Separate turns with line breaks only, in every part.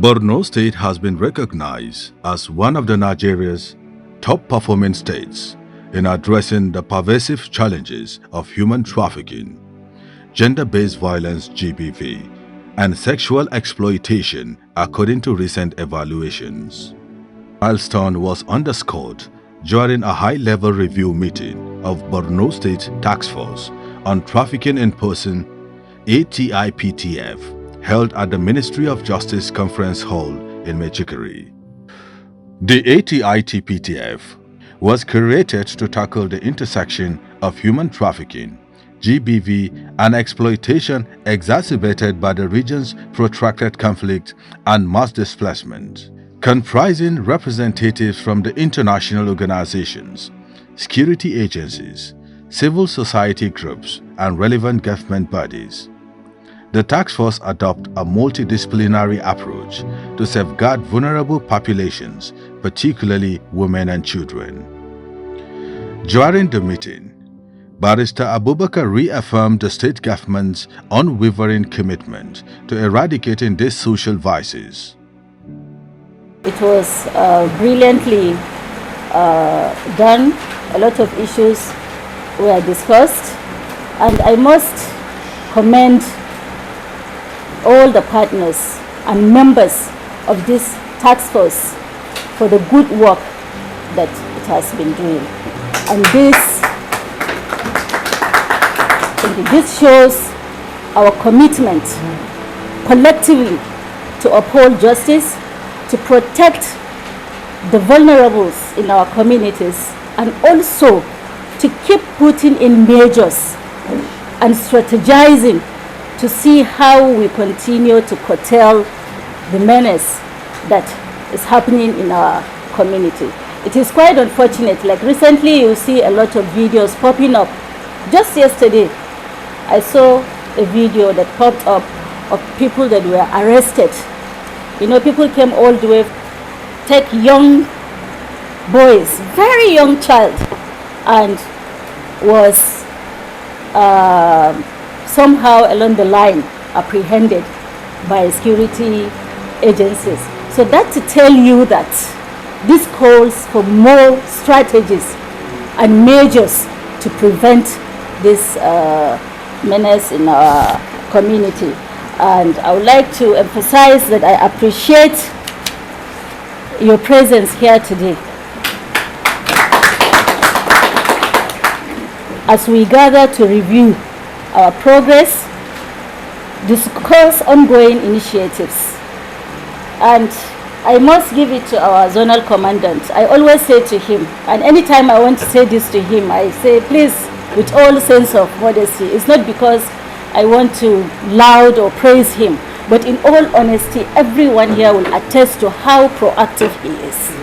Borno State has been recognized as one of the Nigeria's top-performing states in addressing the pervasive challenges of human trafficking, gender-based violence (GBV), and sexual exploitation according to recent evaluations. The milestone was underscored during a high-level review meeting of Borno State Task Force on Trafficking in Person (ATIPTF) held at the Ministry of Justice Conference Hall in Mechikere. The ATIPTF was created to tackle the intersection of human trafficking, GBV, and exploitation exacerbated by the region's protracted conflict and mass displacement, comprising representatives from the international organizations, security agencies, civil society groups, and relevant government bodies. The task force adopts a multidisciplinary approach to safeguard vulnerable populations, particularly women and children. During the meeting, Barrister Abubakar reaffirmed the state government's unwavering commitment to eradicating these social vices.
It was brilliantly done. A lot of issues were discussed, and I must commend all the partners and members of this task force for the good work that it has been doing. And this shows our commitment collectively to uphold justice, to protect the vulnerables in our communities, and also to keep putting in measures and strategizing to see how we continue to curtail the menace that is happening in our community. It is quite unfortunate, like recently you see a lot of videos popping up. Just yesterday, I saw a video that popped up of people that were arrested. You know, people came all the way, take young boys, very young child, and was somehow along the line apprehended by security agencies. So that to tell you that this calls for more strategies and measures to prevent this menace in our community. And I would like to emphasize that I appreciate your presence here today as we gather to review our progress, discuss ongoing initiatives. And I must give it to our zonal commandant. I always say to him, and anytime I want to say this to him, I say, please, with all sense of modesty. It's not because I want to laud or praise him, but in all honesty, everyone here will attest to how proactive he is.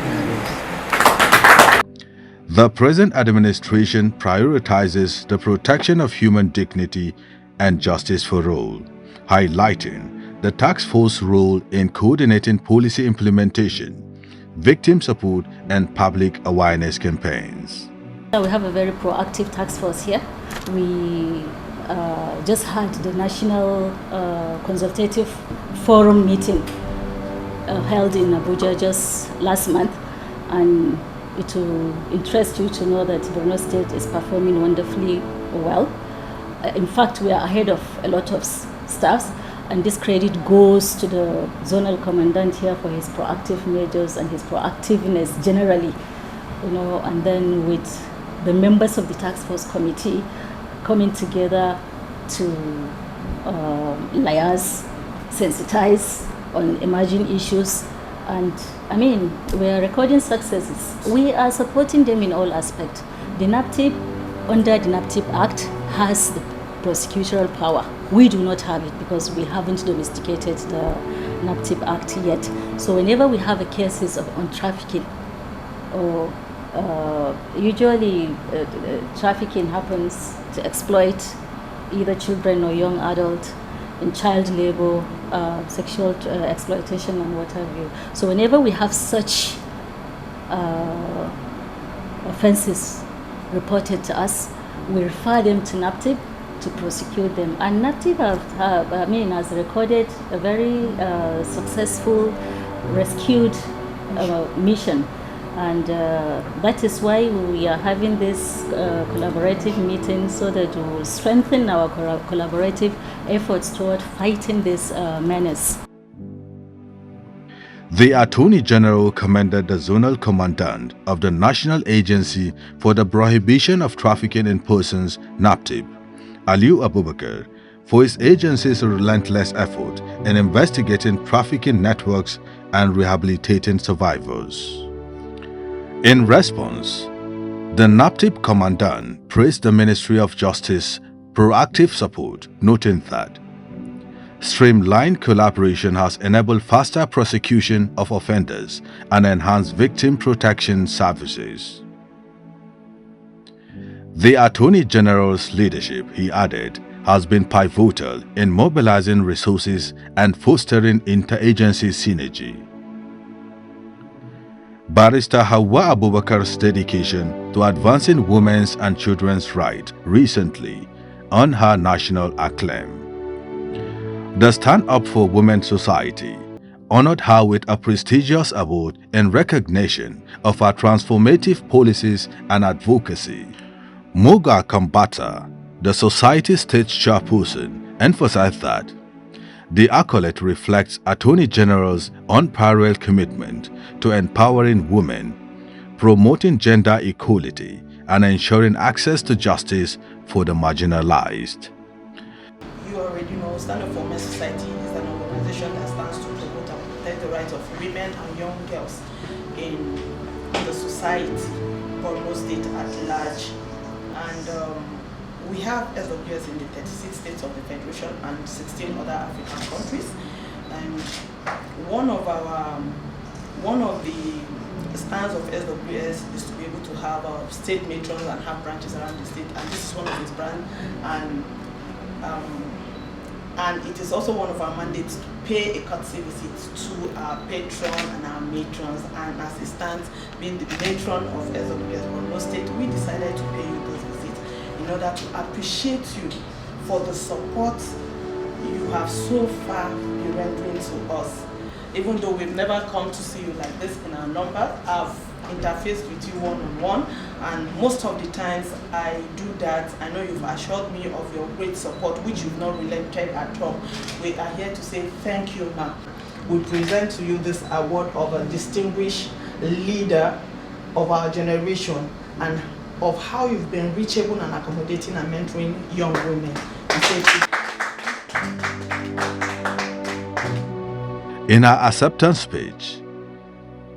The present administration prioritizes the protection of human dignity and justice for all, highlighting the task force role in coordinating policy implementation, victim support, and public awareness campaigns.
We have a very proactive task force here. We just had the National Consultative Forum meeting held in Abuja just last month, and it will interest you to know that Borno State is performing wonderfully well. In fact, we are ahead of a lot of staffs, and this credit goes to the zonal commandant here for his proactive measures and his proactiveness generally, you know, and then with the members of the task force committee coming together to liaise, sensitize on emerging issues. And I mean, we are recording successes. We are supporting them in all aspects. The NAPTIP, under the NAPTIP Act, has the prosecutorial power. We do not have it because we haven't domesticated the NAPTIP Act yet. So whenever we have a cases on trafficking, or usually trafficking happens to exploit either children or young adults in child labor, sexual exploitation, and what have you. So whenever we have such offenses reported to us, we refer them to NAPTIP, to prosecute them. And NAPTIP has recorded a very successful rescued mission. And that is why we are having this collaborative meeting, so that we will strengthen our collaborative efforts toward fighting this menace.
The Attorney General commended the Zonal Commandant of the National Agency for the Prohibition of Trafficking in Persons, NAPTIP, Aliu Abubakar, for his agency's relentless effort in investigating trafficking networks and rehabilitating survivors. In response, the NAPTIP Commandant praised the Ministry of Justice's proactive support, noting that streamlined collaboration has enabled faster prosecution of offenders and enhanced victim protection services. The Attorney General's leadership, he added, has been pivotal in mobilizing resources and fostering interagency synergy. Barrister Hawa Abubakar's dedication to advancing women's and children's rights recently earned her national acclaim. The Stand Up for Women Society honored her with a prestigious award in recognition of her transformative policies and advocacy. Moga Kambata, the Society's state chairperson, emphasized that the accolade reflects Attorney General's unparalleled commitment to empowering women, promoting gender equality, and ensuring access to justice for the marginalized.
You already know, Stand Up for Women Society is an organization that stands to promote and protect the rights of women and young girls in the society, Borno State at large. And we have SWS in the 36 states of the Federation and 16 other African countries. And one of the stands of SWS is to be able to have state matrons and have branches around the state, and this is one of its brands. And it is also one of our mandates to pay a courtesy visit to our patron and our matrons. And as it stands, being the matron of SWS Borno State, we decided to pay you those visits in order to appreciate you for the support you have so far been rendering to us. Even though we've never come to see you like this in our number, I've interfaced with you one-on-one, and most of the times I do that. I know you've assured me of your great support, which you've not relented at all. We are here to say thank you, ma'am. We present to you this award of a distinguished leader of our generation, and of how you've been reachable and accommodating and mentoring young women.
In her acceptance speech,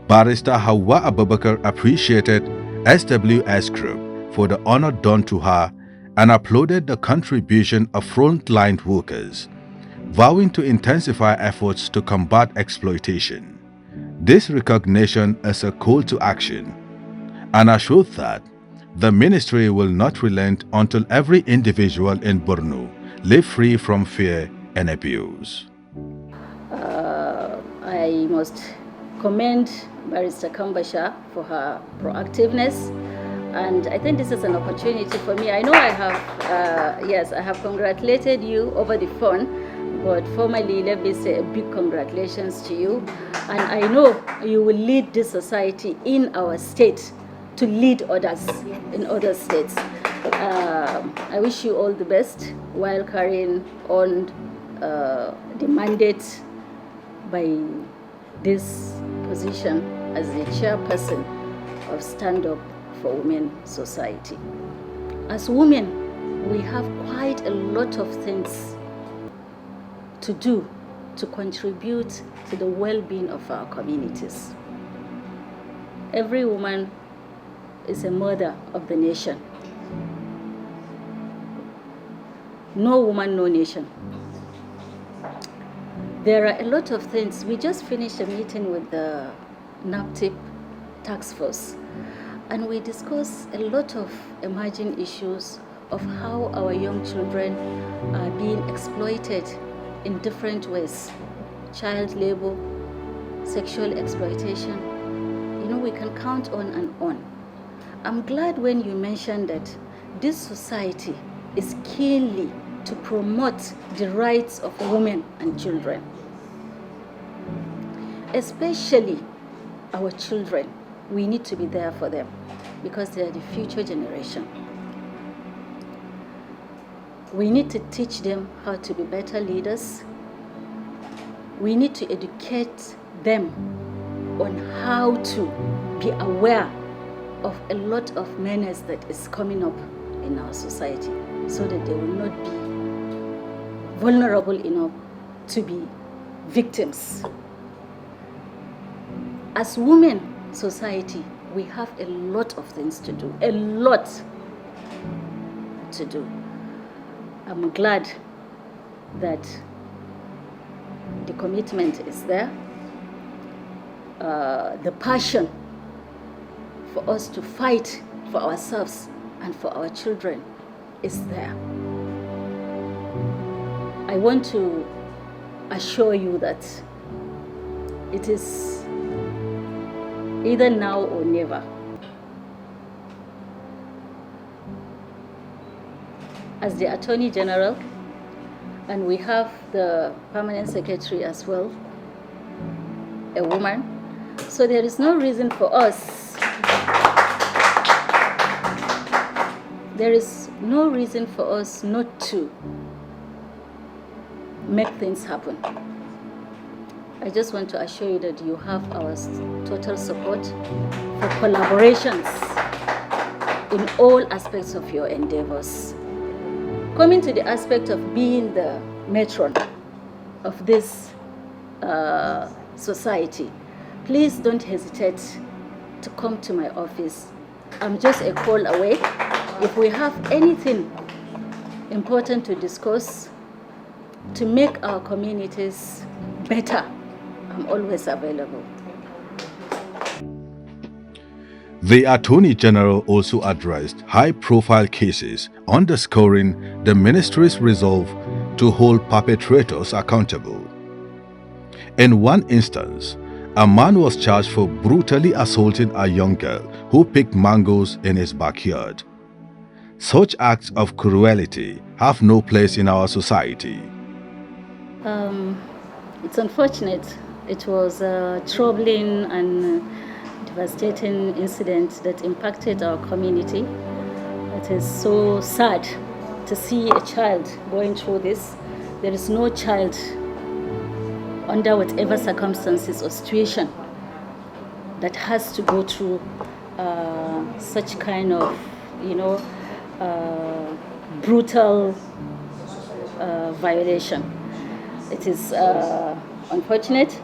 Barrister Hawa Abubakar appreciated SWS Group for the honor done to her and applauded the contribution of frontline workers, vowing to intensify efforts to combat exploitation. This recognition is a call to action and assured that the ministry will not relent until every individual in Borno live free from fear and abuse.
I must commend Barrister Kambasha for her proactiveness, and I think this is an opportunity for me. I know I have congratulated you over the phone, but formally let me say a big congratulations to you, and I know you will lead this society in our state to lead others in other states. I wish you all the best while carrying on the mandate by this position as the chairperson of Stand Up for Women Society. As women, we have quite a lot of things to do to contribute to the well-being of our communities. Every woman is a mother of the nation. No woman, no nation. There are a lot of things. We just finished a meeting with the NAPTIP task force, and we discussed a lot of emerging issues of how our young children are being exploited in different ways. Child labor, sexual exploitation. You know, we can count on and on. I'm glad when you mentioned that this society is keenly to promote the rights of women and children, especially our children. We need to be there for them because they are the future generation. We need to teach them how to be better leaders. We need to educate them on how to be aware of a lot of menace that is coming up in our society so that they will not be vulnerable enough to be victims. As women society, we have a lot of things to do, a lot to do. I'm glad that the commitment is there, the passion for us to fight for ourselves and for our children is there. I want to assure you that it is either now or never. As the Attorney General, and we have the Permanent Secretary as well, a woman, so there is no reason for us not to make things happen. I just want to assure you that you have our total support for collaborations in all aspects of your endeavors. Coming to the aspect of being the matron of this society, please don't hesitate to come to my office. I'm just a call away. If we have anything important to discuss to make our communities better, I'm always available.
The Attorney General also addressed high-profile cases, underscoring the ministry's resolve to hold perpetrators accountable. In one instance, a man was charged for brutally assaulting a young girl who picked mangoes in his backyard. Such acts of cruelty have no place in our society.
It's unfortunate. It was a troubling and devastating incident that impacted our community. It is so sad to see a child going through this. There is no child under whatever circumstances or situation that has to go through such kind of, brutal violation. It is unfortunate,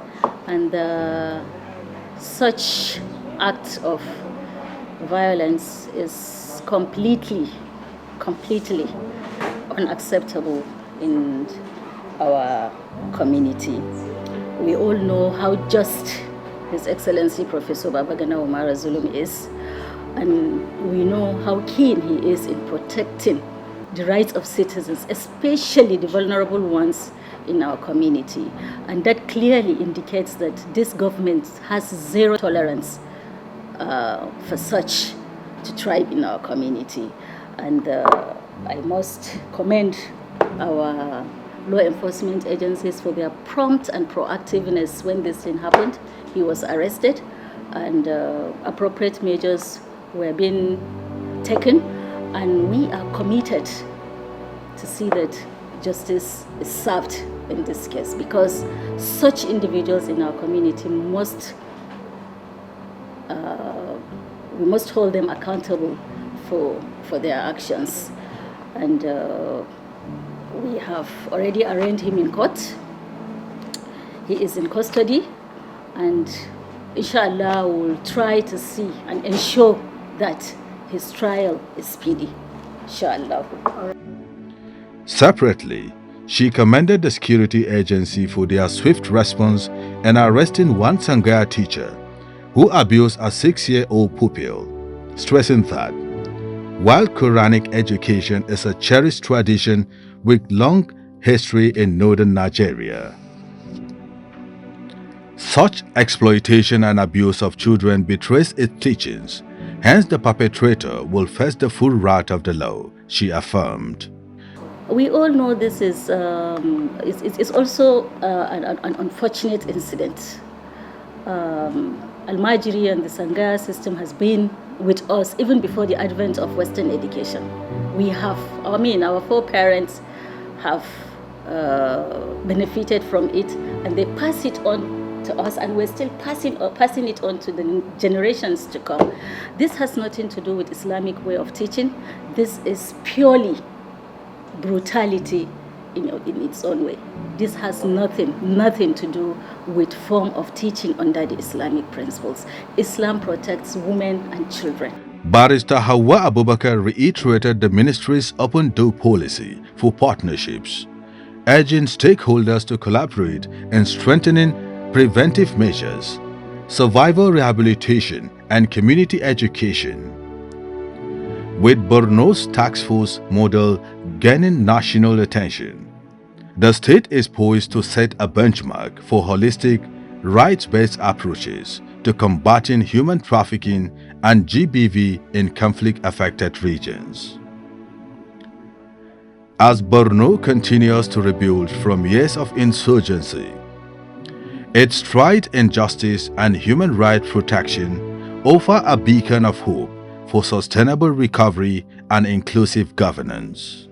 and such act of violence is completely unacceptable in our community. We all know how just His Excellency Professor Babagana Umara Zulum is, and we know how keen he is in protecting the rights of citizens, especially the vulnerable ones in our community. And that clearly indicates that this government has zero tolerance for such to thrive in our community. And I must commend our law enforcement agencies for their prompt and proactiveness when this thing happened. He was arrested and appropriate measures were being taken, and we are committed to see that justice is served in this case, because such individuals in our community we must hold them accountable for their actions. And we have already arraigned him in court. He is in custody, and inshallah we'll try to see and ensure that his trial is speedy, inshallah.
Separately, she commended the security agency for their swift response in arresting one Sangaya teacher who abused a 6-year-old pupil, stressing that while Quranic education is a cherished tradition with long history in northern Nigeria, such exploitation and abuse of children betrays its teachings. Hence, the perpetrator will face the full wrath of the law, she affirmed.
We all know this is it's also an unfortunate incident. Al-Majiri and the Sangha system has been with us even before the advent of Western education. We have, our foreparents have benefited from it, and they pass it on to us, and we're still passing it on to the generations to come. This has nothing to do with Islamic way of teaching. This is purely brutality in its own way. This has nothing to do with form of teaching under the Islamic principles. Islam protects women and children.
Barrister Hawa Abubakar reiterated the ministry's open door policy for partnerships, urging stakeholders to collaborate in strengthening preventive measures, survivor rehabilitation, and community education. With Borno's task force model gaining national attention, the state is poised to set a benchmark for holistic, rights-based approaches to combating human trafficking and GBV in conflict-affected regions. As Borno continues to rebuild from years of insurgency, its stride in justice and human rights protection offer a beacon of hope for sustainable recovery and inclusive governance.